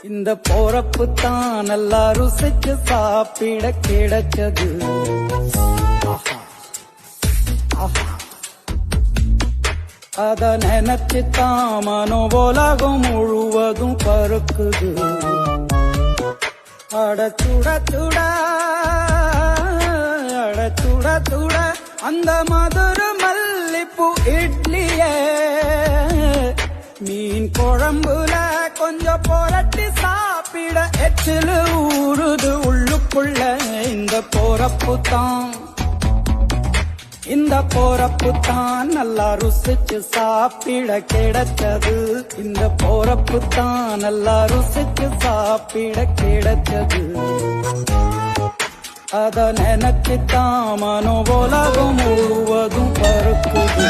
இந்த போறப்பு தான் நல்லா ருசிச்சு சாப்பிட கிடைச்சது. அத நினைச்சு தான் மனோ உலகம் முழுவதும் பருக்குது. அட சுட சுட அட சுட சுட அந்த மதுர மல்லிப்பூ இட்லியே மீன் குழம்புல கொஞ்சம் புரட்டி சாப்பிட எச்சிலு ஊறுது உள்ளுக்குள்ள. இந்த போறப்பு தான் நல்லா ருசிச்சு சாப்பிட கிடைச்சது. இந்த போறப்பு தான் நல்லா ருசிச்சு சாப்பிட கிடைச்சது. அத நினைச்சு தான் மனோ உலகம் முழுவதும் பருக்குது.